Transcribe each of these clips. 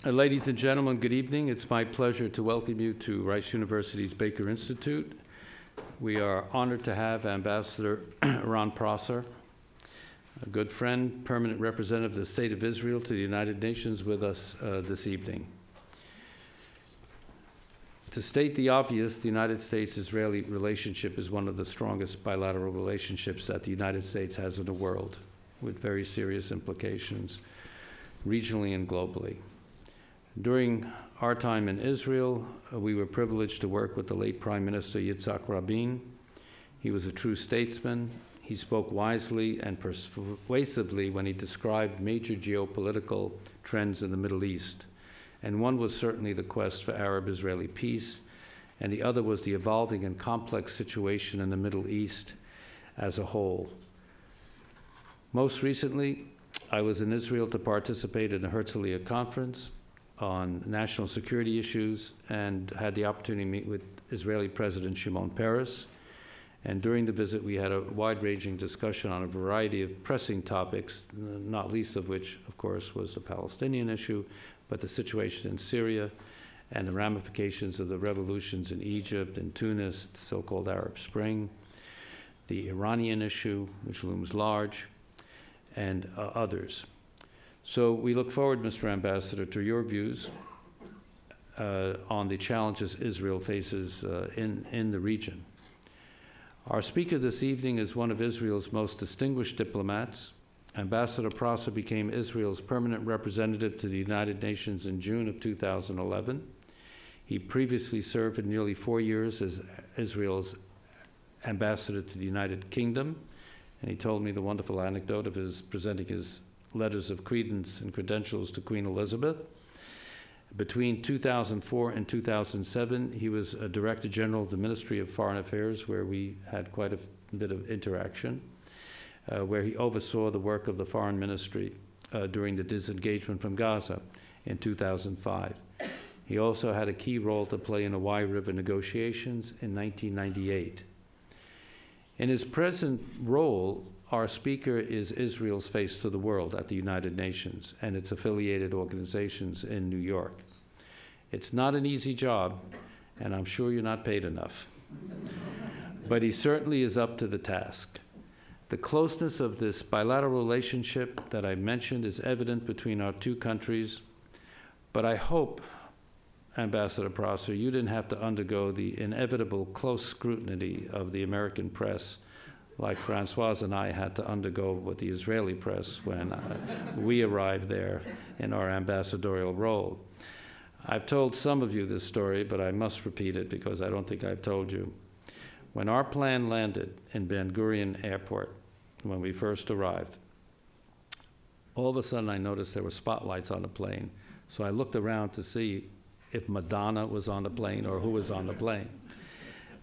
Ladies and gentlemen, good evening. It's my pleasure to welcome you to Rice University's Baker Institute. We are honored to have Ambassador Ron Prosor, a good friend, permanent representative of the State of Israel to the United Nations, with us this evening. To state the obvious, the United States-Israeli relationship is one of the strongest bilateral relationships that the United States has in the world, with very serious implications regionally and globally. During our time in Israel, we were privileged to work with the late Prime Minister Yitzhak Rabin. He was a true statesman. He spoke wisely and persuasively when he described major geopolitical trends in the Middle East. And one was certainly the quest for Arab-Israeli peace, and the other was the evolving and complex situation in the Middle East as a whole. Most recently, I was in Israel to participate in the Herzliya conference on national security issues and had the opportunity to meet with Israeli President Shimon Peres. And during the visit, we had a wide-ranging discussion on a variety of pressing topics, not least of which, of course, was the Palestinian issue, but the situation in Syria and the ramifications of the revolutions in Egypt and Tunis, the so-called Arab Spring, the Iranian issue, which looms large, and others. So we look forward, Mr. Ambassador, to your views on the challenges Israel faces in the region. Our speaker this evening is one of Israel's most distinguished diplomats. Ambassador Prosor became Israel's permanent representative to the United Nations in June of 2011. He previously served for nearly 4 years as Israel's ambassador to the United Kingdom, and he told me the wonderful anecdote of his presenting his letters of credence and credentials to Queen Elizabeth. Between 2004 and 2007, he was a Director General of the Ministry of Foreign Affairs, where we had quite a bit of interaction, where he oversaw the work of the Foreign Ministry during the disengagement from Gaza in 2005. He also had a key role to play in the Wye River negotiations in 1998. In his present role, our speaker is Israel's face to the world at the United Nations and its affiliated organizations in New York. It's not an easy job, and I'm sure you're not paid enough. But he certainly is up to the task. The closeness of this bilateral relationship that I mentioned is evident between our two countries, but I hope, Ambassador Prosor, you didn't have to undergo the inevitable close scrutiny of the American press like Francoise and I had to undergo with the Israeli press when we arrived there in our ambassadorial role. I've told some of you this story, but I must repeat it because I don't think I've told you. When our plane landed in Ben Gurion Airport, when we first arrived, all of a sudden I noticed there were spotlights on the plane. So I looked around to see if Madonna was on the plane or who was on the plane.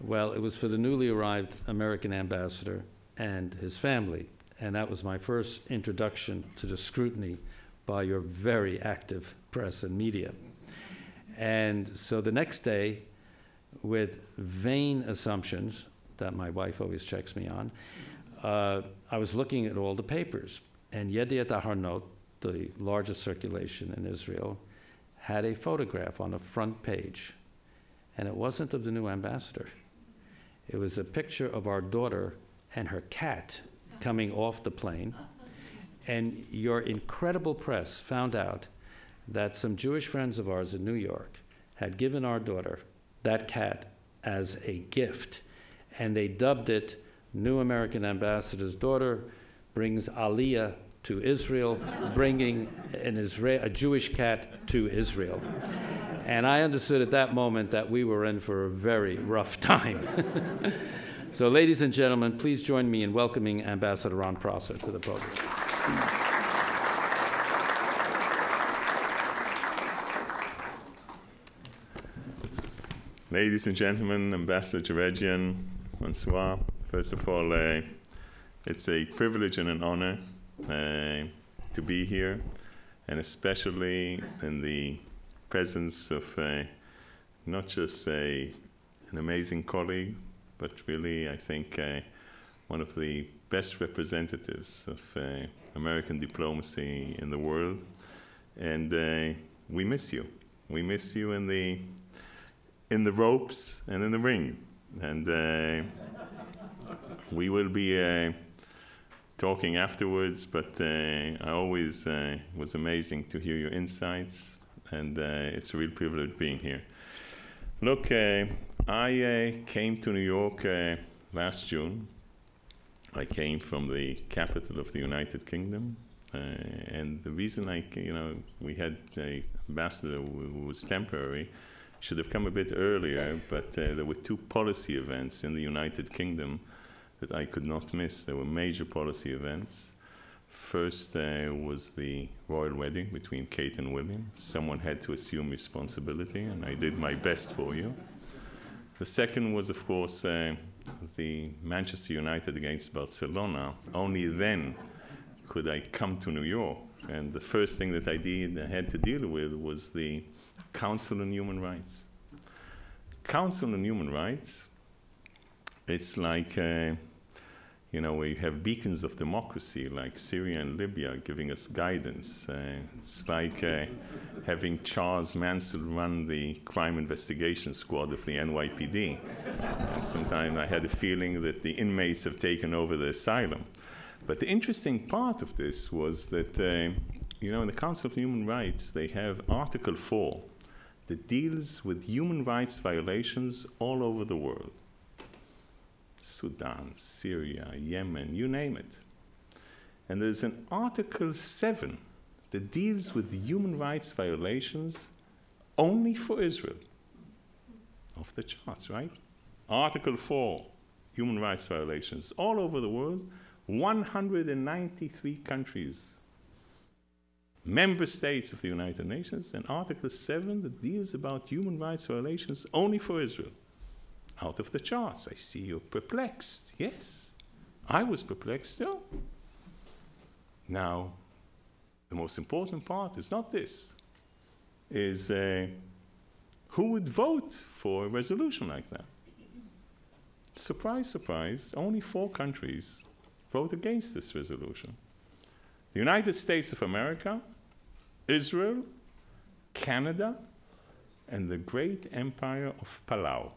Well, it was for the newly arrived American ambassador and his family, and that was my first introduction to the scrutiny by your very active press and media. And so the next day, with vain assumptions that my wife always checks me on, I was looking at all the papers, and Yediot Aharonot, the largest circulation in Israel, had a photograph on the front page, and it wasn't of the new ambassador. It was a picture of our daughter and her cat coming off the plane. And your incredible press found out that some Jewish friends of ours in New York had given our daughter that cat as a gift. And they dubbed it New American Ambassador's Daughter Brings Aliyah to Israel, bringing a Jewish cat to Israel. And I understood at that moment that we were in for a very rough time. So, ladies and gentlemen, please join me in welcoming Ambassador Ron Prosor to the podium. Ladies and gentlemen, Ambassador Jaredjian, bonsoir. First of all, it's a privilege and an honor to be here, and especially in the presence of not just an amazing colleague, but really, I think, one of the best representatives of American diplomacy in the world. And we miss you. We miss you in the ropes and in the ring. And we will be talking afterwards, but I always was amazing to hear your insights, and it's a real privilege being here. Look, I came to New York last June. I came from the capital of the United Kingdom, and the reason we had an ambassador who was temporary, should have come a bit earlier, but there were 2 policy events in the United Kingdom that I could not miss. There were major policy events. First was the royal wedding between Kate and William. Someone had to assume responsibility, and I did my best for you. The second was, of course, the Manchester United against Barcelona. Only then could I come to New York. And the first thing that I had to deal with was the Council on Human Rights. Council on Human Rights, it's like, we have beacons of democracy like Syria and Libya giving us guidance. It's like having Charles Manson run the crime investigation squad of the NYPD. And sometimes I had a feeling that the inmates have taken over the asylum. But the interesting part of this was that, in the Council of Human Rights, they have Article 4 that deals with human rights violations all over the world. Sudan, Syria, Yemen, you name it. And there's an Article 7 that deals with human rights violations only for Israel. Off the charts, right? Article 4, human rights violations all over the world, 193 countries, member states of the United Nations, and Article 7 that deals about human rights violations only for Israel. Out of the charts. I see you're perplexed. Yes, I was perplexed too. Now, the most important part is not this, is who would vote for a resolution like that? Surprise, surprise, only 4 countries vote against this resolution. The United States of America, Israel, Canada, and the great empire of Palau.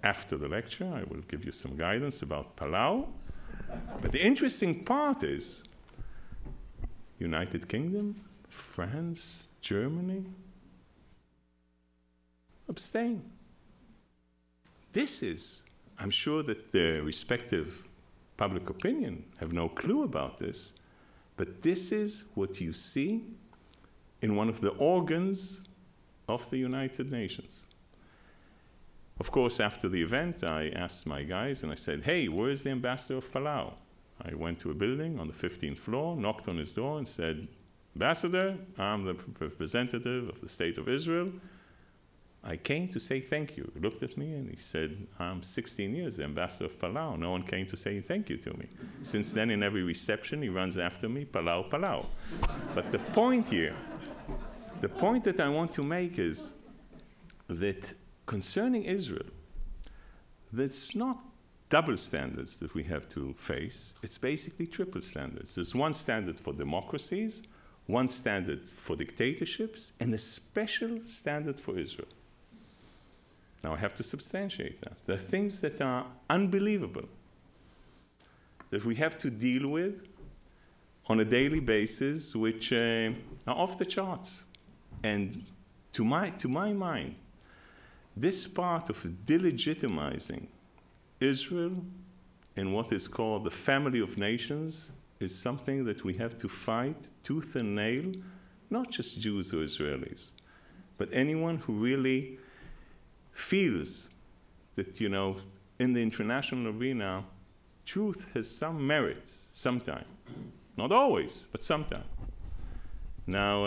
After the lecture, I will give you some guidance about Palau. But the interesting part is United Kingdom, France, Germany abstain. This is, I'm sure that the respective public opinion have no clue about this, but this is what you see in one of the organs of the United Nations. Of course, after the event, I asked my guys and I said, hey, where's the ambassador of Palau? I went to a building on the 15th floor, knocked on his door and said, Ambassador, I'm the representative of the State of Israel. I came to say thank you. He looked at me and he said, I'm 16 years the ambassador of Palau. No one came to say thank you to me. Since then, in every reception, he runs after me, Palau, Palau. But the point here, the point that I want to make is that concerning Israel, that's not double standards that we have to face. It's basically triple standards. There's one standard for democracies, one standard for dictatorships, and a special standard for Israel. Now, I have to substantiate that. There are things that are unbelievable that we have to deal with on a daily basis, which are off the charts. And to my mind, this part of delegitimizing Israel in what is called the family of nations is something that we have to fight tooth and nail, not just Jews or Israelis, but anyone who really feels that, in the international arena, truth has some merit sometime. Not always, but sometime. Now,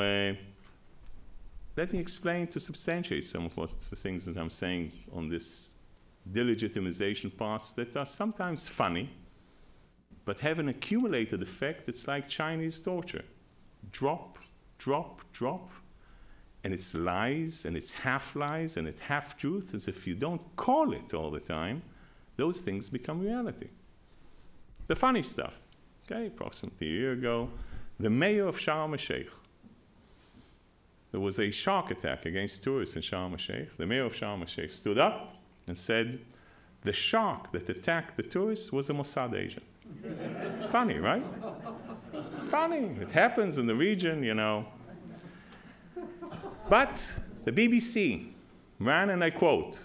let me explain to substantiate some of the things that I'm saying on this delegitimization parts that are sometimes funny, but have an accumulated effect. It's like Chinese torture. Drop, drop, drop, and it's lies, and it's half-lies, and it's half-truth, as if you don't call it all the time, those things become reality. The funny stuff, okay, approximately a year ago, the mayor of Sharm el-Sheikh, there was a shark attack against tourists in Sharm el-Sheikh, the mayor of Sharm el-Sheikh stood up and said, the shark that attacked the tourists was a Mossad agent. Funny, right? Funny. It happens in the region, you know. But the BBC ran, and I quote,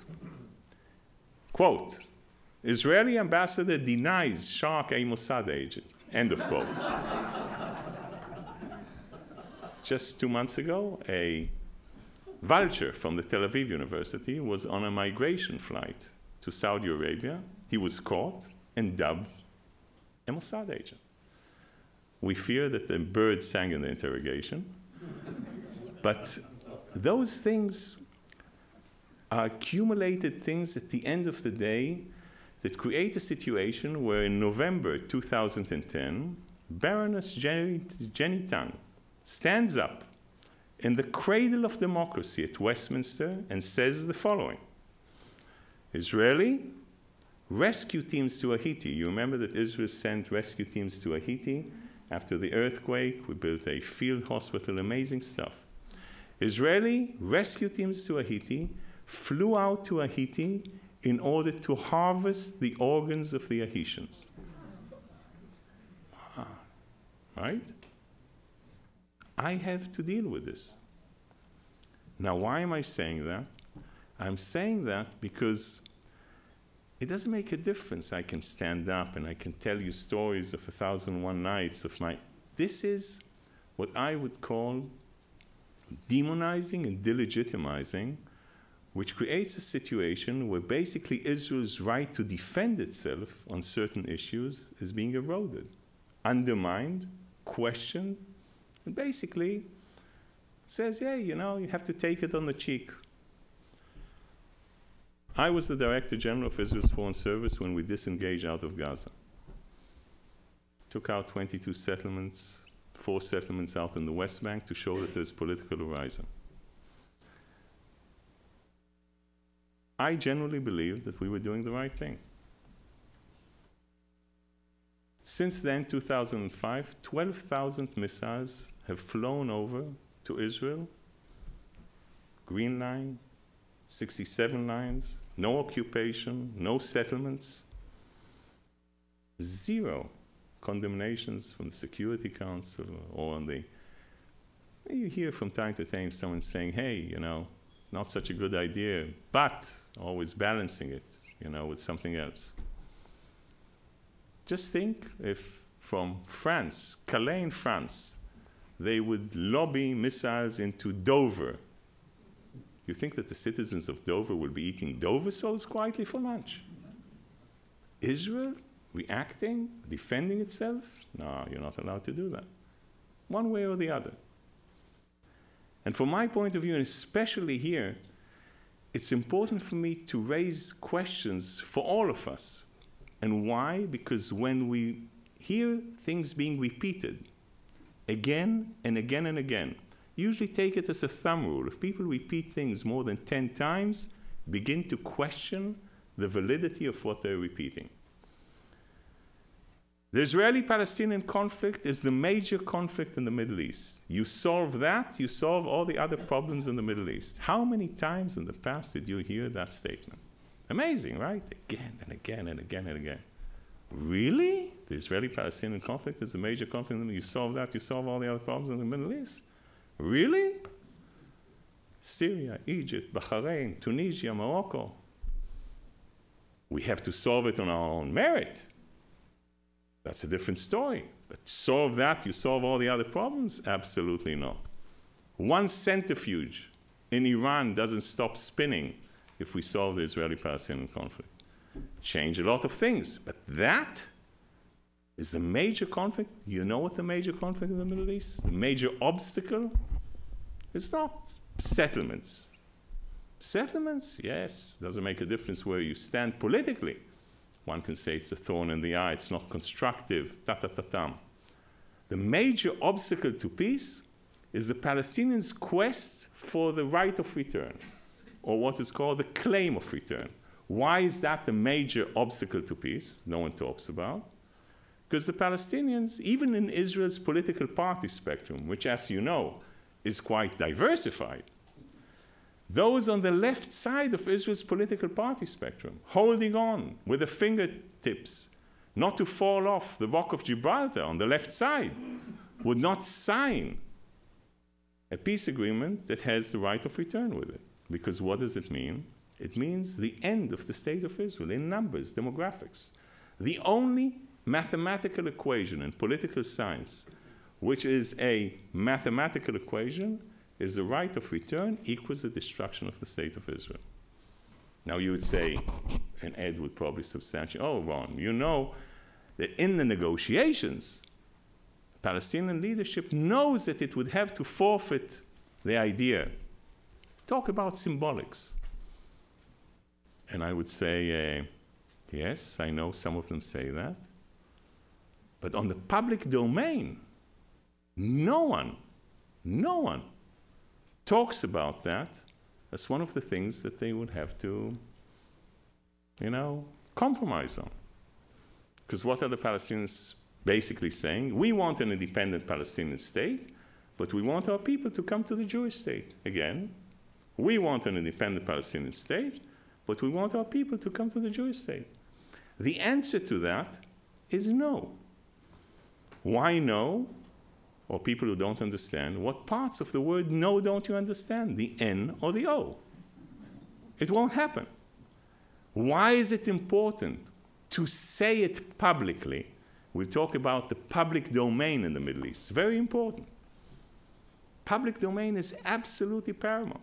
Israeli ambassador denies shark a Mossad agent, end of quote. Just 2 months ago, a vulture from the Tel Aviv University was on a migration flight to Saudi Arabia. He was caught and dubbed a Mossad agent. We fear that the bird sang in the interrogation. But those things are accumulated things at the end of the day that create a situation where in November 2010, Baroness Jenny Tang stands up in the cradle of democracy at Westminster and says the following: Israeli rescue teams to Haiti. You remember that Israel sent rescue teams to Haiti after the earthquake. We built a field hospital, amazing stuff. Israeli rescue teams to Haiti flew out to Haiti in order to harvest the organs of the Haitians. Right? I have to deal with this. Now, why am I saying that? I'm saying that because it doesn't make a difference. I can stand up and I can tell you stories of 1001 Nights of my... This is what I would call demonizing and delegitimizing, which creates a situation where basically Israel's right to defend itself on certain issues is being eroded, undermined, questioned, and basically says, yeah, you know, you have to take it on the cheek. I was the Director General of Israel's Foreign Service when we disengaged out of Gaza. Took out 22 settlements, 4 settlements out in the West Bank to show that there's political horizon. I generally believe that we were doing the right thing. Since then, 2005, 12,000 missiles have flown over to Israel. Green Line, 67 lines, no occupation, no settlements, 0 condemnations from the Security Council or on the... You hear from time to time someone saying, hey, you know, not such a good idea, but always balancing it, you know, with something else. Just think if from France, Calais in France, they would lobby missiles into Dover. You think that the citizens of Dover will be eating Dover soles quietly for lunch? Israel reacting, defending itself? No, you're not allowed to do that. One way or the other. And from my point of view, and especially here, it's important for me to raise questions for all of us. And why? Because when we hear things being repeated again and again and again, usually take it as a thumb rule. If people repeat things more than 10 times, begin to question the validity of what they're repeating. The Israeli-Palestinian conflict is the major conflict in the Middle East. You solve that, you solve all the other problems in the Middle East. How many times in the past did you hear that statement? Amazing, right? Again and again and again and again. Really? The Israeli-Palestinian conflict is the major conflict. You solve that, you solve all the other problems in the Middle East? Really? Syria, Egypt, Bahrain, Tunisia, Morocco. We have to solve it on our own merit. That's a different story. But solve that, you solve all the other problems? Absolutely not. One centrifuge in Iran doesn't stop spinning if we solve the Israeli-Palestinian conflict. Change a lot of things, but that is the major conflict. You know what the major conflict in the Middle East? The major obstacle? It's not settlements. Settlements, yes, doesn't make a difference where you stand politically. One can say it's a thorn in the eye, it's not constructive, ta-ta-ta-tam. The major obstacle to peace is the Palestinians' quest for the right of return, or what is called the claim of return. Why is that the major obstacle to peace? No one talks about. Because the Palestinians, even in Israel's political party spectrum, which, as you know, is quite diversified. Those on the left side of Israel's political party spectrum, holding on with the fingertips not to fall off the Rock of Gibraltar on the left side, would not sign a peace agreement that has the right of return with it. Because what does it mean? It means the end of the state of Israel in numbers, demographics. The only mathematical equation in political science, which is a mathematical equation, is the right of return equals the destruction of the state of Israel. Now you would say, and Ed would probably substantiate, oh, Ron, you know that in the negotiations, Palestinian leadership knows that it would have to forfeit the idea. Talk about symbolics. And I would say, yes, I know some of them say that. But on the public domain, no one talks about that as one of the things that they would have to, compromise on. Because what are the Palestinians basically saying? We want an independent Palestinian state, but we want our people to come to the Jewish state. Again, we want an independent Palestinian state, but we want our people to come to the Jewish state. The answer to that is no. Why no? Or people who don't understand, what parts of the word no don't you understand? The N or the O? It won't happen. Why is it important to say it publicly? We'll talk about the public domain in the Middle East. It's very important. Public domain is absolutely paramount.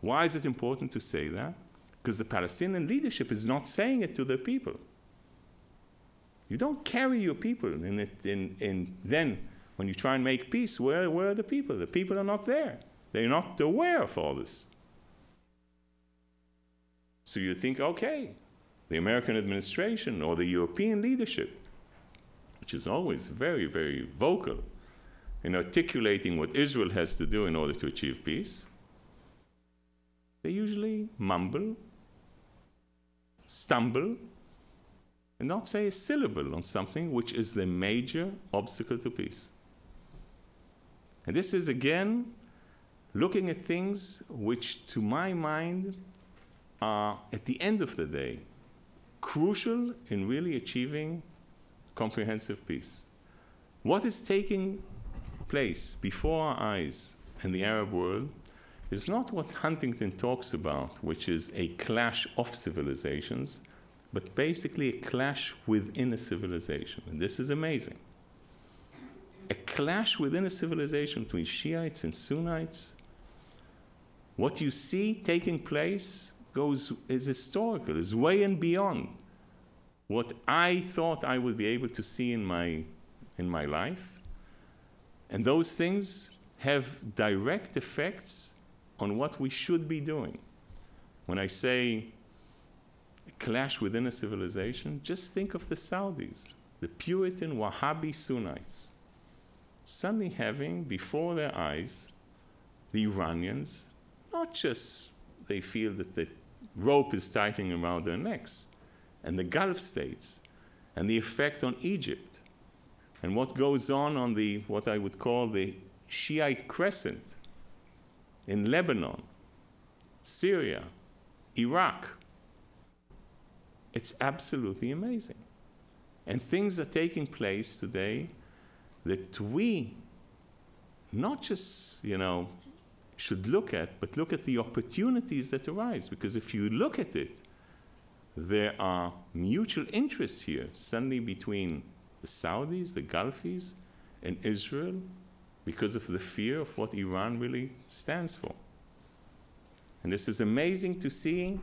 Why is it important to say that? Because the Palestinian leadership is not saying it to their people. You don't carry your people, and then when you try and make peace, where are the people? The people are not there. They're not aware of all this. So you think, okay, the American administration or the European leadership, which is always very, very vocal in articulating what Israel has to do in order to achieve peace, they usually mumble, stumble, and not say a syllable on something which is the major obstacle to peace. And this is, again, looking at things which, to my mind, are, at the end of the day, crucial in really achieving comprehensive peace. What is taking place before our eyes in the Arab world is not what Huntington talks about, which is a clash of civilizations, but basically a clash within a civilization. And this is amazing. A clash within a civilization between Shiites and Sunnites. What you see taking place is historical, is way and beyond what I thought I would be able to see in my life. And those things have direct effects on what we should be doing. When I say a clash within a civilization, just think of the Saudis, the Puritan Wahhabi Sunnites, suddenly having before their eyes the Iranians, not just they feel that the rope is tightening around their necks, and the Gulf states, and the effect on Egypt, and what goes on the, what I would call the Shiite crescent in Lebanon, Syria, Iraq. It's absolutely amazing. And things are taking place today that we not just, should look at, but look at the opportunities that arise. Because if you look at it, there are mutual interests here, suddenly between the Saudis, the Gulfis, and Israel, because of the fear of what Iran really stands for. And this is amazing to see,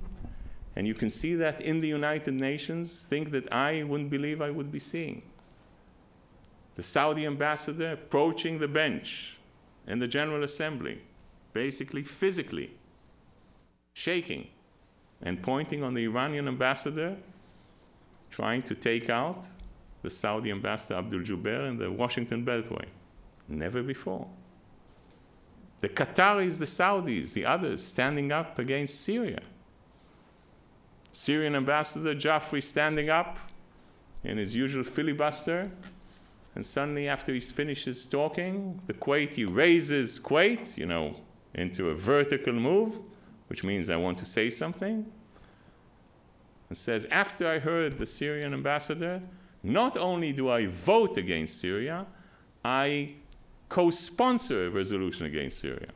and you can see that in the United Nations, things that I wouldn't believe I would be seeing. The Saudi ambassador approaching the bench in the General Assembly, basically physically shaking and pointing on the Iranian ambassador, trying to take out the Saudi ambassador Abdul Jubair in the Washington Beltway. Never before. The Qataris, the Saudis, the others standing up against Syria. Syrian ambassador Jaffrey standing up in his usual filibuster and suddenly after he finishes talking, the Kuwaiti raises Kuwait, into a vertical move, which means I want to say something, and says, after I heard the Syrian ambassador, not only do I vote against Syria, I co-sponsor a resolution against Syria.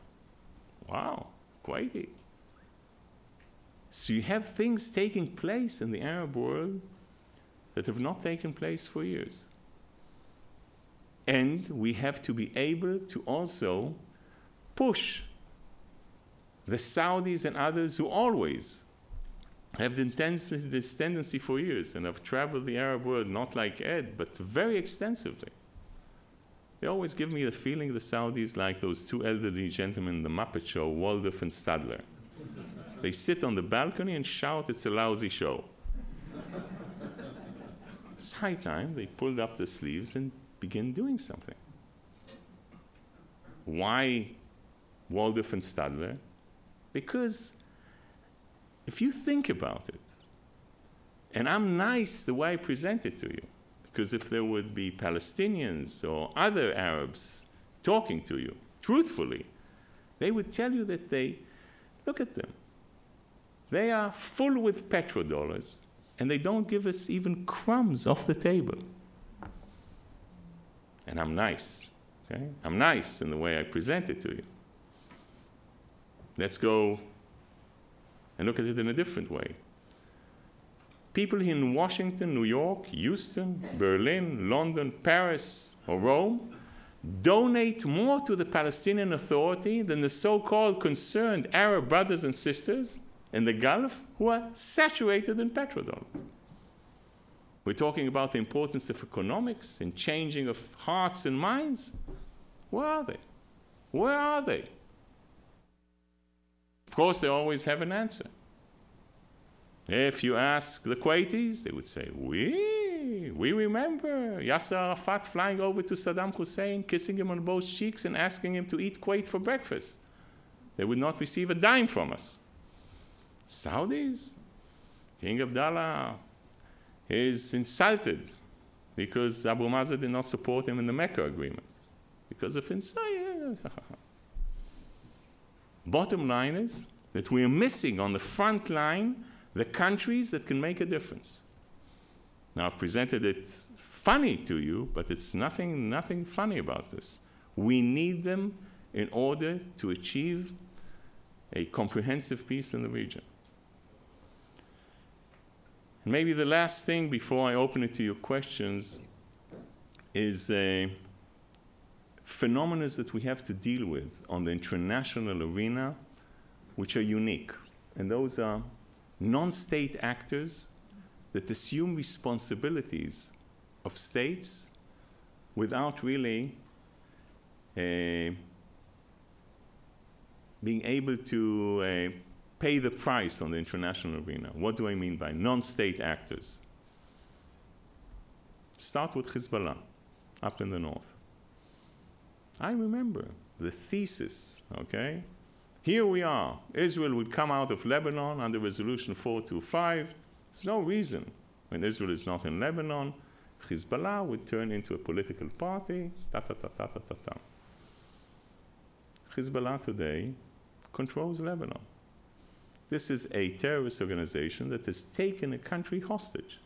Wow, Kuwaiti. So you have things taking place in the Arab world that have not taken place for years. And we have to be able to also push the Saudis and others who always have this tendency for years, and have traveled the Arab world, not like Ed, but very extensively. They always give me the feeling the Saudis like those two elderly gentlemen in the Muppet Show, Waldorf and Stadler. They sit on the balcony and shout, it's a lousy show. It's high time they pulled up their sleeves and began doing something. Why Waldorf and Stadler? Because if you think about it, and I'm nice the way I present it to you, because if there would be Palestinians or other Arabs talking to you, truthfully, they would tell you that look at them. They are full with petrodollars, and they don't give us even crumbs off the table. And I'm nice, okay? I'm nice in the way I present it to you. Let's go and look at it in a different way. People in Washington, New York, Houston, Berlin, London, Paris, or Rome donate more to the Palestinian Authority than the so-called concerned Arab brothers and sisters in the Gulf who are saturated in petrodollars. We're talking about the importance of economics and changing of hearts and minds. Where are they? Where are they? Of course, they always have an answer. If you ask the Kuwaitis, they would say, we remember Yasser Arafat flying over to Saddam Hussein, kissing him on both cheeks and asking him to eat Kuwait for breakfast. They would not receive a dime from us. Saudis, King Abdullah is insulted because Abu Mazen did not support him in the Mecca agreement. Because of inside. Bottom line is that we are missing on the front line the countries that can make a difference. Now, I've presented it funny to you, but it's nothing funny about this. We need them in order to achieve a comprehensive peace in the region. And maybe the last thing before I open it to your questions is phenomena that we have to deal with on the international arena which are unique. And those are non-state actors that assume responsibilities of states without really being able to pay the price on the international arena. What do I mean by non-state actors? Start with Hezbollah up in the north. I remember the thesis, okay? Here we are. Israel would come out of Lebanon under Resolution 425. There's no reason when Israel is not in Lebanon, Hezbollah would turn into a political party, ta-ta-ta-ta-ta-ta-ta. Hezbollah today controls Lebanon. This is a terrorist organization that has taken a country hostage.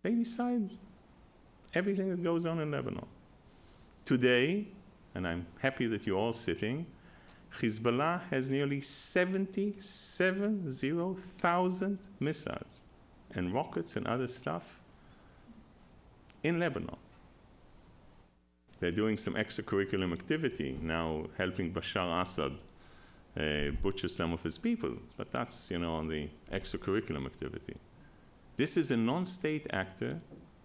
They decide everything that goes on in Lebanon. Today, and I'm happy that you're all sitting, Hezbollah has nearly 77,000 missiles and rockets and other stuff in Lebanon. They're doing some extracurricular activity now, helping Bashar Assad butcher some of his people, but that's, on the extracurricular activity. This is a non-state actor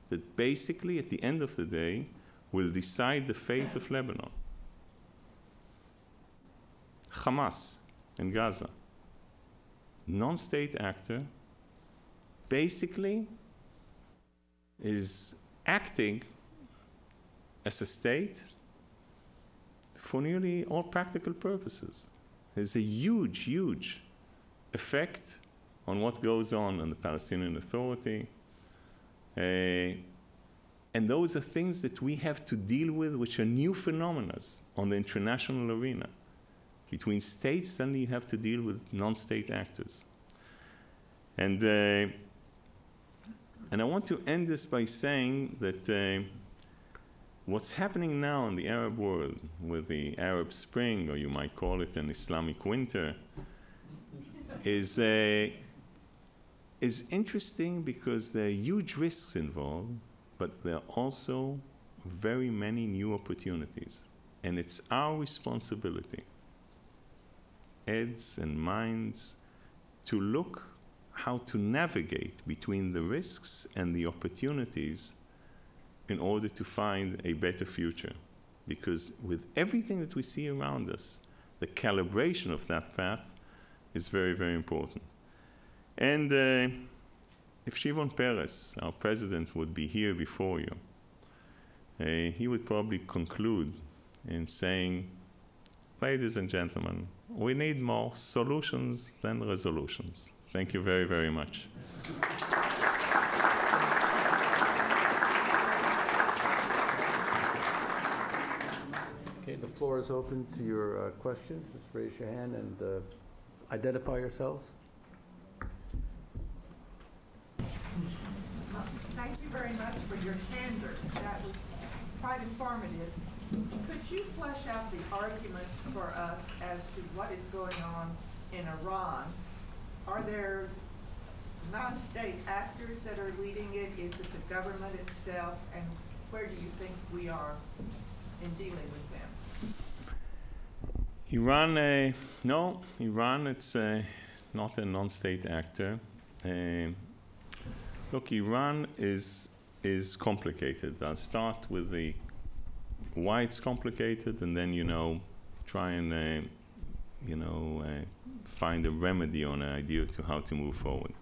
that basically, at the end of the day, will decide the fate of Lebanon. Hamas in Gaza, non-state actor, basically is acting as a state for nearly all practical purposes. There's a huge, huge effect on what goes on in the Palestinian Authority. And those are things that we have to deal with, which are new phenomena on the international arena. Between states, suddenly you have to deal with non-state actors. And I want to end this by saying that what's happening now in the Arab world with the Arab Spring, or you might call it an Islamic winter, is interesting because there are huge risks involved, but there are also very many new opportunities. And it's our responsibility, heads and minds, to look how to navigate between the risks and the opportunities in order to find a better future. Because with everything that we see around us, the calibration of that path is very, very important. And if Shimon Peres, our president, would be here before you, he would probably conclude in saying, ladies and gentlemen, we need more solutions than resolutions. Thank you very, very much. Okay, the floor is open to your questions. Just raise your hand and identify yourselves. Thank you very much for your candor. That was quite informative. Could you flesh out the arguments for us as to what is going on in Iran? Are there non-state actors that are leading it? Is it the government itself? And where do you think we are in dealing with them? Iran, no, Iran, it's not a non-state actor. Look, Iran is complicated. I'll start with the why it's complicated, and then, try and, find a remedy on an idea to how to move forward.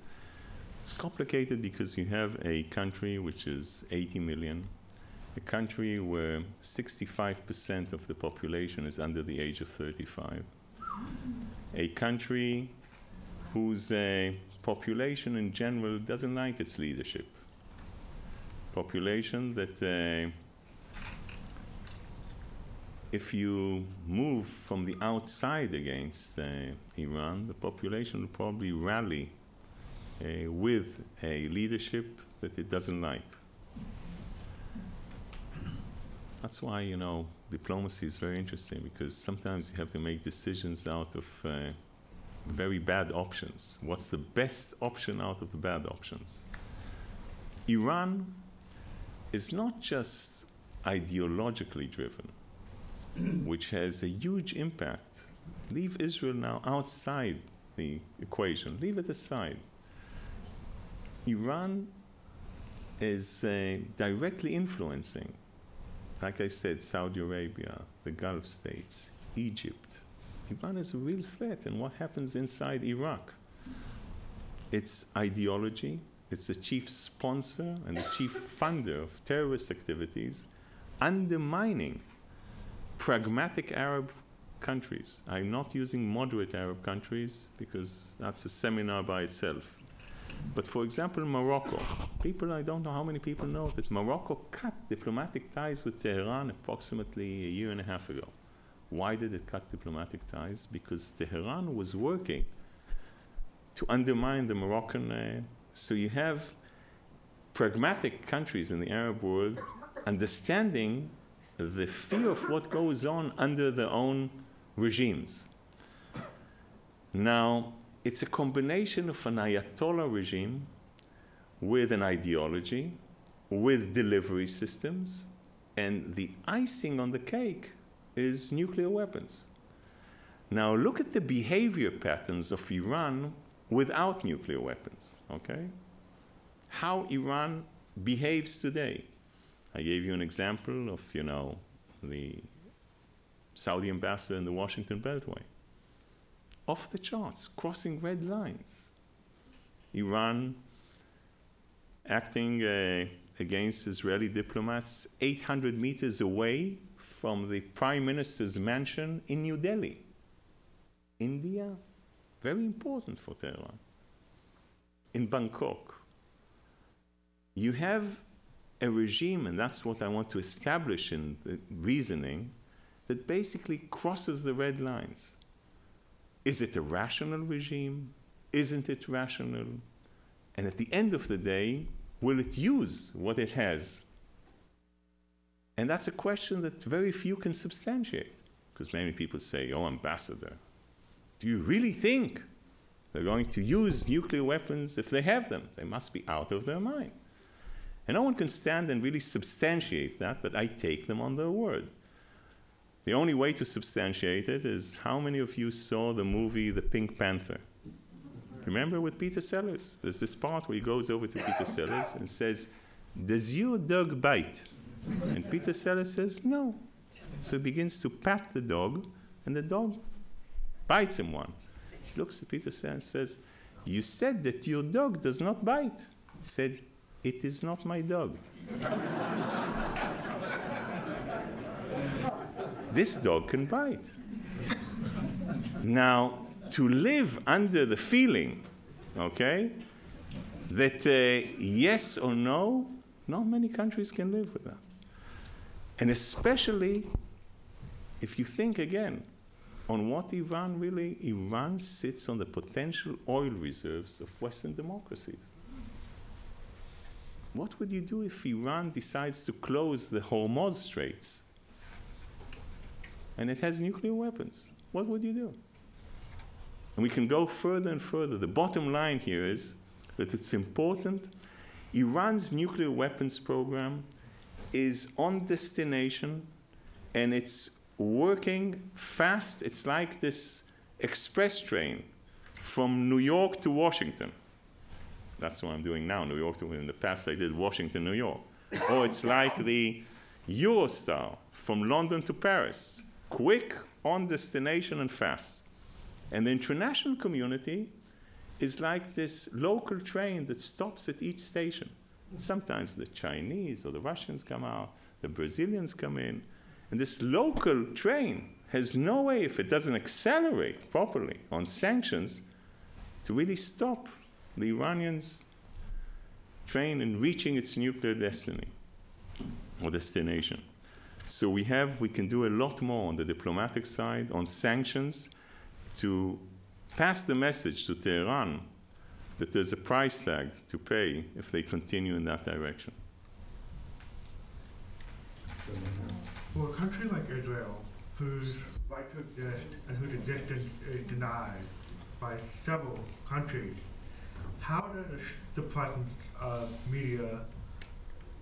It's complicated because you have a country which is 80 million, a country where 65% of the population is under the age of 35, a country whose population in general doesn't like its leadership, population that if you move from the outside against Iran, the population will probably rally with a leadership that it doesn't like. That's why, diplomacy is very interesting, because sometimes you have to make decisions out of very bad options. What's the best option out of the bad options? Iran is not just ideologically driven, which has a huge impact. Leave Israel now outside the equation. Leave it aside. Iran is directly influencing, like I said, Saudi Arabia, the Gulf states, Egypt. Iran is a real threat, and what happens inside Iraq? Its ideology, it's the chief sponsor and the chief funder of terrorist activities, undermining pragmatic Arab countries. I'm not using moderate Arab countries because that's a seminar by itself. But for example, Morocco. I don't know how many people know that Morocco cut diplomatic ties with Tehran approximately a year and a half ago. Why did it cut diplomatic ties? Because Tehran was working to undermine the Moroccan. So you have pragmatic countries in the Arab world understanding the fear of what goes on under their own regimes. Now, it's a combination of an Ayatollah regime with an ideology, with delivery systems, and the icing on the cake is nuclear weapons. Now, look at the behavior patterns of Iran without nuclear weapons, okay? How Iran behaves today. I gave you an example of, the Saudi ambassador in the Washington Beltway. Off the charts, crossing red lines. Iran acting against Israeli diplomats 800 meters away from the Prime Minister's mansion in New Delhi. India, very important for Tehran. In Bangkok, you have a regime, and that's what I want to establish in the reasoning, that basically crosses the red lines. Is it a rational regime? Isn't it rational? And at the end of the day, will it use what it has? And that's a question that very few can substantiate, because many people say, oh, ambassador, do you really think they're going to use nuclear weapons if they have them? They must be out of their mind. And no one can stand and really substantiate that, but I take them on their word. The only way to substantiate it is, how many of you saw the movie The Pink Panther? Remember with Peter Sellers? There's this part where he goes over to Peter Sellers and says, does your dog bite? And Peter Sellers says, no. So he begins to pat the dog, and the dog bites him once. He looks at Peter Sellers and says, you said that your dog does not bite. He said, it is not my dog. This dog can bite. Now, to live under the feeling, okay, that yes or no, not many countries can live with that. And especially if you think again on what Iran sits on the potential oil reserves of Western democracies. What would you do if Iran decides to close the Hormuz Straits and it has nuclear weapons? What would you do? And we can go further and further. The bottom line here is that it's important. Iran's nuclear weapons program is on destination, and it's working fast. It's like this express train from New York to Washington. That's what I'm doing now, New York to, in the past I did Washington, New York. Or it's like the Eurostar from London to Paris. Quick, on destination, and fast. And the international community is like this local train that stops at each station. Sometimes the Chinese or the Russians come out, the Brazilians come in, and this local train has no way, if it doesn't accelerate properly on sanctions, to really stop the Iranians' train in reaching its nuclear destiny or destination. So we can do a lot more on the diplomatic side, on sanctions, to pass the message to Tehran that there's a price tag to pay if they continue in that direction. For a country like Israel, whose right to exist and whose existence is denied by several countries, how does the presence of media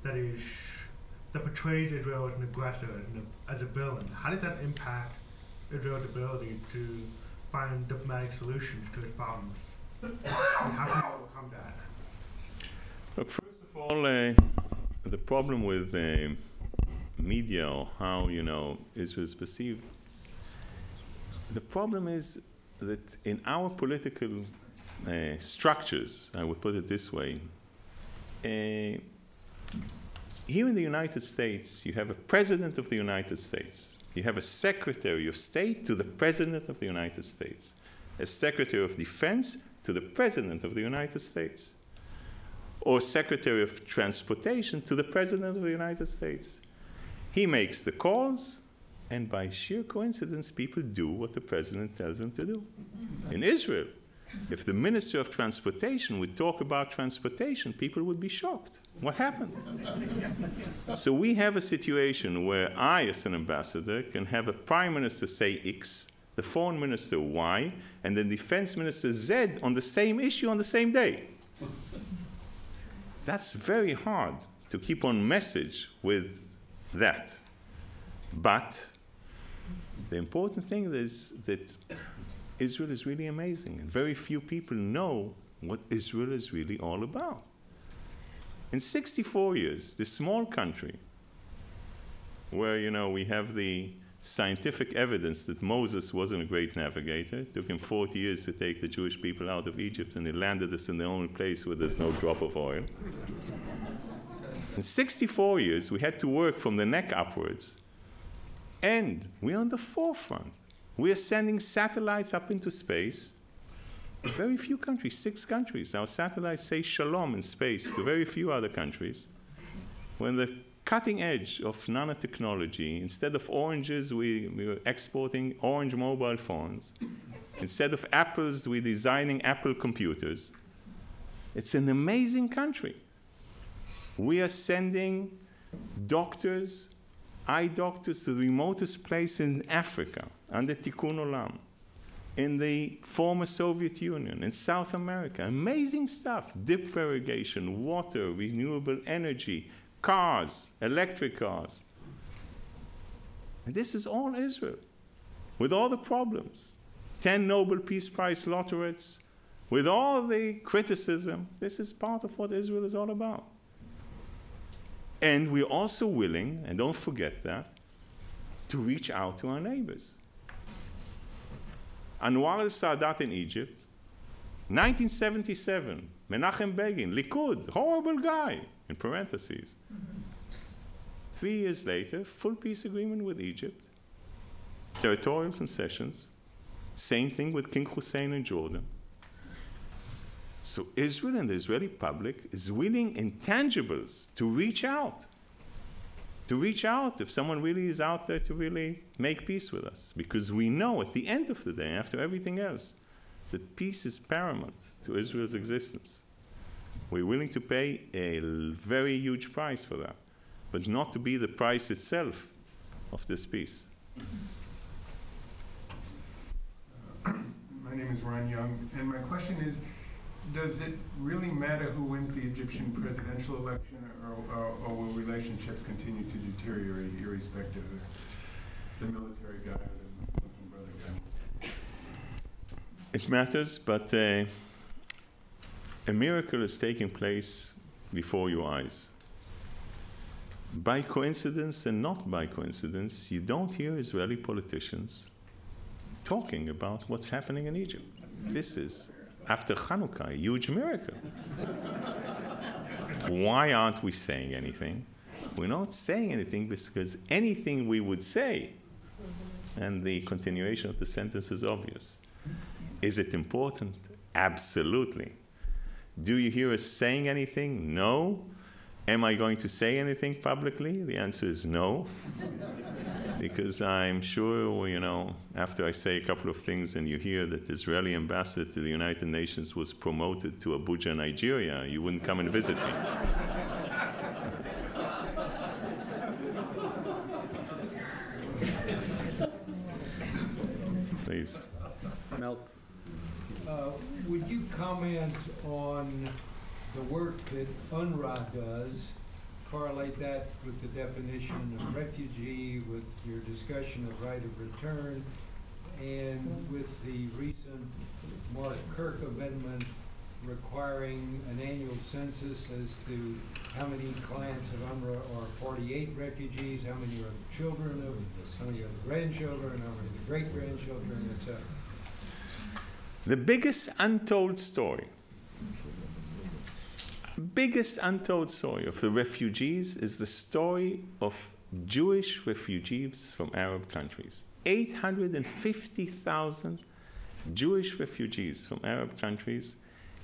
that portrays Israel as an aggressor, as a villain, how does that impact Israel's ability to find diplomatic solutions to its problems? And how can we overcome that? Look, first of all, the problem with media, or how Israel is perceived, the problem is that in our political structures, I would put it this way, here in the United States, you have a President of the United States. You have a Secretary of State to the President of the United States, a Secretary of Defense to the President of the United States, or Secretary of Transportation to the President of the United States. He makes the calls, and by sheer coincidence, people do what the President tells them to do. In Israel, if the Minister of Transportation would talk about transportation, people would be shocked. What happened? So we have a situation where I, as an ambassador, can have a Prime Minister say X, the Foreign Minister Y, and the Defense Minister Z on the same issue on the same day. That's very hard to keep on message with that. But the important thing is that Israel is really amazing, and very few people know what Israel is really all about. In 64 years, this small country, where we have the scientific evidence that Moses wasn't a great navigator, it took him 40 years to take the Jewish people out of Egypt, and he landed us in the only place where there's no drop of oil. In 64 years, we had to work from the neck upwards, and we're on the forefront. We are sending satellites up into space. Very few countries, 6 countries. Our satellites say shalom in space to very few other countries. We're on the cutting edge of nanotechnology. Instead of oranges, we were exporting orange mobile phones. Instead of apples, we're designing Apple computers. It's an amazing country. We are sending doctors, eye doctors, to the remotest place in Africa, under Tikkun Olam, in the former Soviet Union, in South America. Amazing stuff. Drip irrigation, water, renewable energy, cars, electric cars. And this is all Israel, with all the problems. 10 Nobel Peace Prize laureates, with all the criticism. This is part of what Israel is all about. And we're also willing, and don't forget that, to reach out to our neighbors. Anwar al-Sadat in Egypt, 1977, Menachem Begin, Likud, horrible guy, in parentheses. 3 years later, full peace agreement with Egypt, territorial concessions, same thing with King Hussein in Jordan. So Israel and the Israeli public is willing intangibles to reach out if someone really is out there to really make peace with us. Because we know at the end of the day, after everything else, that peace is paramount to Israel's existence. We're willing to pay a very huge price for that, but not to be the price itself of this peace. My name is Ron Young, and my question is, does it really matter who wins the Egyptian presidential election, or will relationships continue to deteriorate irrespective of the military guy or the Muslim brother guy? It matters, but a miracle is taking place before your eyes. By coincidence and not by coincidence, you don't hear Israeli politicians talking about what's happening in Egypt. This is, after Hanukkah, a huge miracle. Why aren't we saying anything? We're not saying anything because anything we would say, and the continuation of the sentence is obvious. Is it important? Absolutely. Do you hear us saying anything? No. Am I going to say anything publicly? The answer is no. Because I'm sure, you know, after I say a couple of things and you hear that the Israeli ambassador to the United Nations was promoted to Abuja, Nigeria, you wouldn't come and visit me. Please. Mel? Would you comment on the work that UNRWA does, correlate that with the definition of refugee, with your discussion of right of return, and with the recent Mark Kirk amendment requiring an annual census as to how many clients of UNRWA are 48 refugees, how many are the children of, how many are the grandchildren, how many are the great-grandchildren, etc. The biggest untold story of the refugees is the story of Jewish refugees from Arab countries. 850,000 Jewish refugees from Arab countries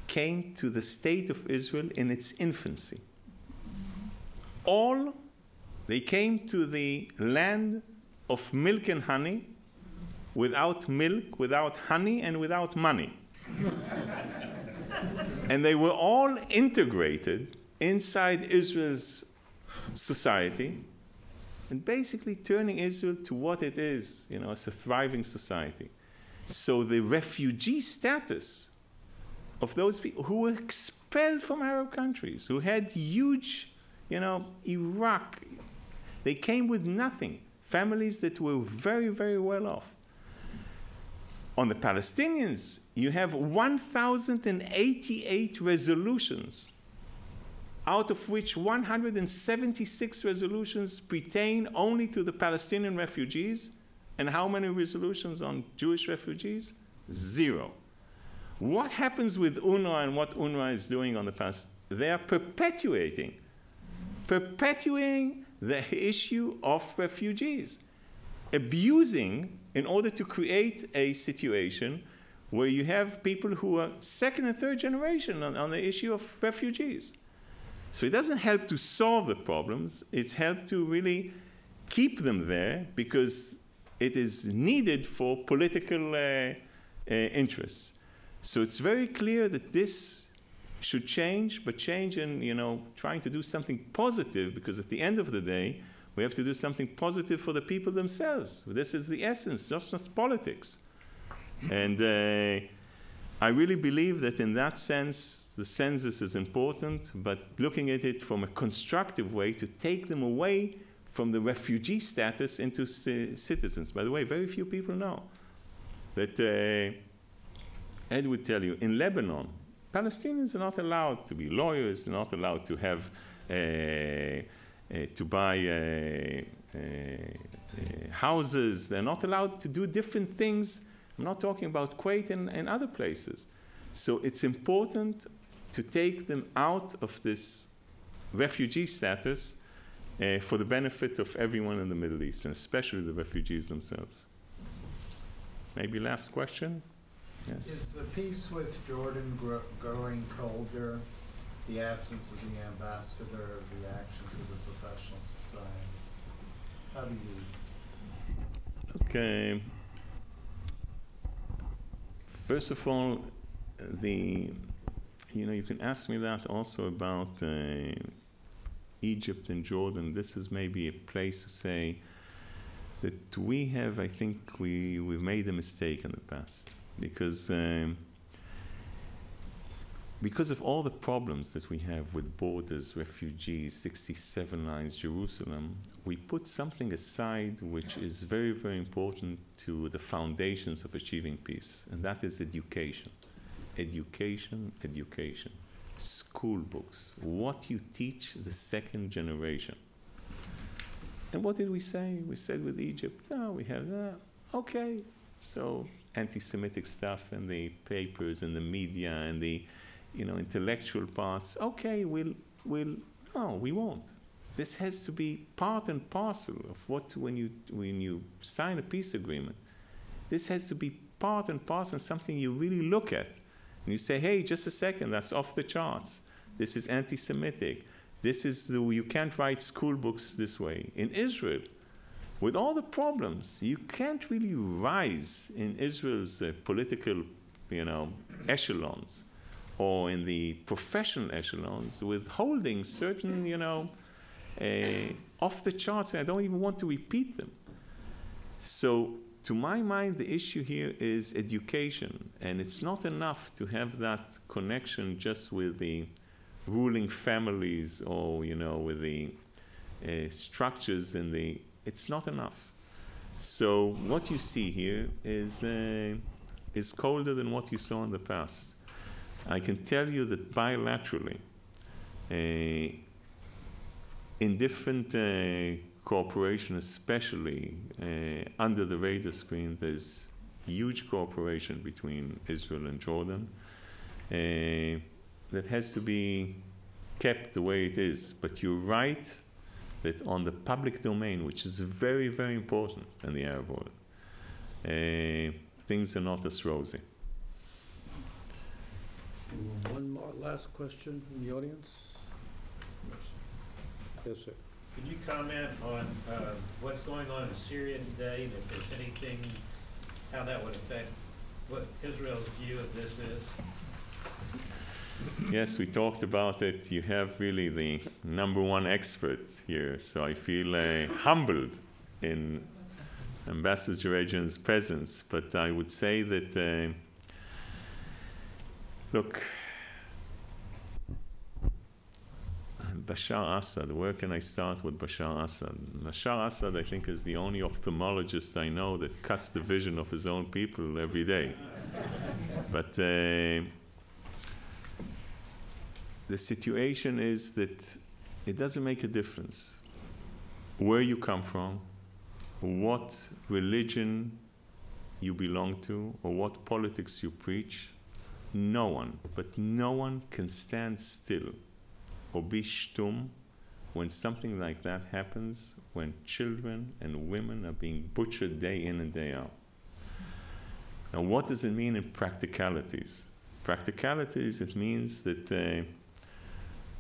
came to the state of Israel in its infancy. They came to the land of milk and honey, without milk, without honey, and without money. And they were all integrated inside Israel's society and basically turning Israel to what it is, you know, as a thriving society. So the refugee status of those people who were expelled from Arab countries, who had huge, you know, Iraq, they came with nothing, families that were very, very well off. On the Palestinians, you have 1,088 resolutions, out of which 176 resolutions pertain only to the Palestinian refugees. And how many resolutions on Jewish refugees? 0. What happens with UNRWA and what UNRWA is doing on the past? They are perpetuating the issue of refugees, abusing in order to create a situation where you have people who are second and third generation on the issue of refugees. So it doesn't help to solve the problems, it's helped to really keep them there because it is needed for political interests. So it's very clear that this should change, but change in, you know, trying to do something positive, because at the end of the day, we have to do something positive for the people themselves. This is the essence, just not politics. And I really believe that in that sense, the census is important, but looking at it from a constructive way to take them away from the refugee status into citizens. By the way, very few people know that Ed would tell you, in Lebanon, Palestinians are not allowed to be lawyers, they're not allowed to have, to buy houses, they're not allowed to do different things. I'm not talking about Kuwait and other places. So it's important to take them out of this refugee status for the benefit of everyone in the Middle East, and especially the refugees themselves. Maybe last question? Yes. Is the peace with Jordan growing colder, the absence of the ambassador, the actions of the professional societies? How do you... Okay. First of all, you can ask me that also about Egypt and Jordan. This is maybe a place to say that we have, I think we've made a mistake in the past, because of all the problems that we have with borders, refugees, 67 lines, Jerusalem, we put something aside which is very, very important to the foundations of achieving peace, and that is education. Education, education. School books, what you teach the second generation. And what did we say? We said with Egypt, oh, we have that. Okay, so anti-Semitic stuff in the papers and the media and the intellectual parts. Okay, no, we won't. This has to be part and parcel of what, when you sign a peace agreement, this has to be part and parcel and something you really look at. And you say, hey, just a second, that's off the charts. This is anti-Semitic. This is you can't write school books this way. In Israel, with all the problems, you can't really rise in Israel's political, echelons or in the professional echelons with holding certain, off the charts, and I don't even want to repeat them. So, to my mind, the issue here is education, and it's not enough to have that connection just with the ruling families or, with the structures in the... It's not enough. So what you see here is colder than what you saw in the past. I can tell you that bilaterally, in different cooperation, especially under the radar screen, there's huge cooperation between Israel and Jordan that has to be kept the way it is. But you're right that on the public domain, which is very, very important in the Arab world, things are not as rosy. One more last question from the audience. Yes, sir. Could you comment on what's going on in Syria today, and if there's anything, how that would affect what Israel's view of this is? Yes, we talked about it. You have really the #1 expert here, so I feel humbled in Ambassador Jerajan's presence. But I would say that, look, Bashar Assad, where can I start with Bashar Assad? Bashar Assad, I think, is the only ophthalmologist I know that cuts the vision of his own people every day. But the situation is that it doesn't make a difference where you come from, what religion you belong to, or what politics you preach. No one, but no one can stand still or be shtum when something like that happens, when children and women are being butchered day in and day out. Now, what does it mean in practicalities? Practicalities, it means that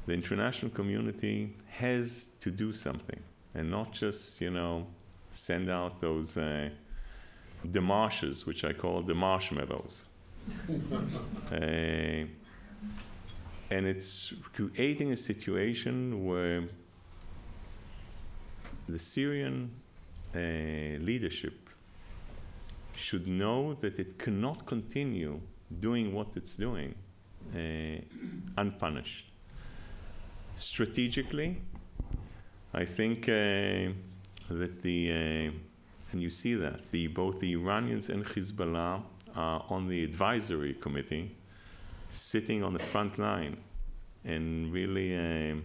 the international community has to do something, and not just, you know, send out those demarches, which I call the marshmallows. And it's creating a situation where the Syrian leadership should know that it cannot continue doing what it's doing unpunished. Strategically, I think that and you see that, both the Iranians and Hezbollah are on the advisory committee, sitting on the front line and really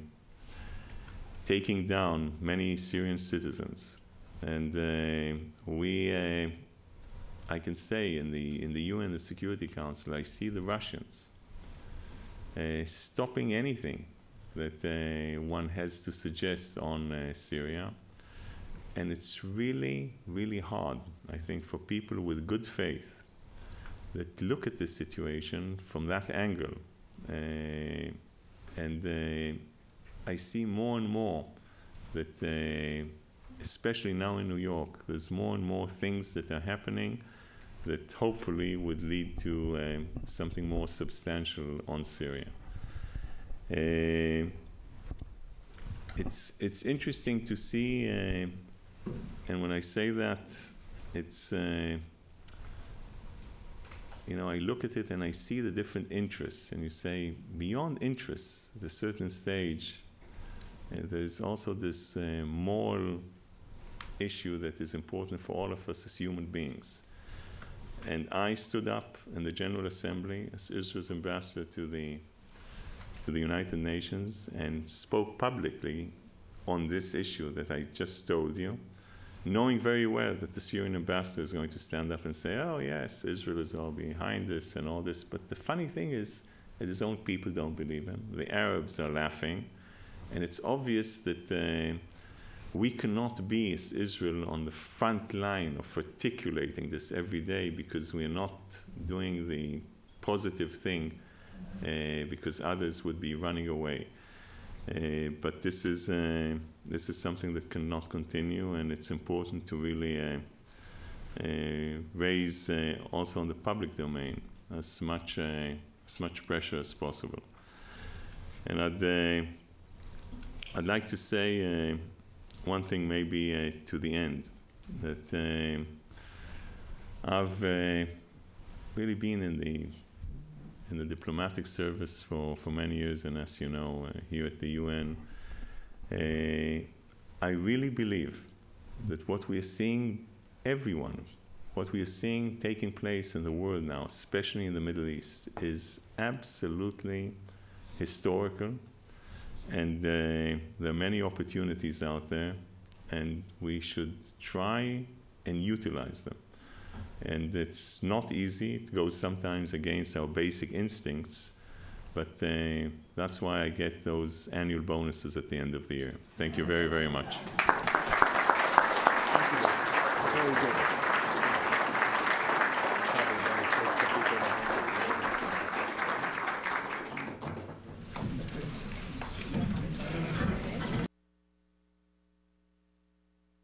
taking down many Syrian citizens. And I can say in the UN, the Security Council, I see the Russians stopping anything that one has to suggest on Syria. And it's really, really hard, I think, for people with good faith that look at this situation from that angle. I see more and more that, especially now in New York, there's more and more things that are happening that hopefully would lead to something more substantial on Syria. It's interesting to see, and when I say that, it's, you know, I look at it and I see the different interests, and you say, beyond interests, at a certain stage, there's also this moral issue that is important for all of us as human beings. And I stood up in the General Assembly as Israel's ambassador to the United Nations and spoke publicly on this issue that I just told you, knowing very well that the Syrian ambassador is going to stand up and say, oh yes, Israel is all behind this and all this. But the funny thing is that his own people don't believe him. The Arabs are laughing. And it's obvious that we cannot be, as Israel, on the front line of articulating this every day because we are not doing the positive thing because others would be running away. But this is something that cannot continue, and it's important to really raise also in the public domain as much pressure as possible. And I'd like to say one thing maybe to the end, that I've really been in the diplomatic service for many years, and as you know, here at the UN, I really believe that what we are seeing, what we are seeing taking place in the world now, especially in the Middle East, is absolutely historical. And there are many opportunities out there, and we should try and utilize them. And it's not easy. It goes sometimes against our basic instincts, but that's why I get those annual bonuses at the end of the year. Thank you very, very much. Thank you. Very good.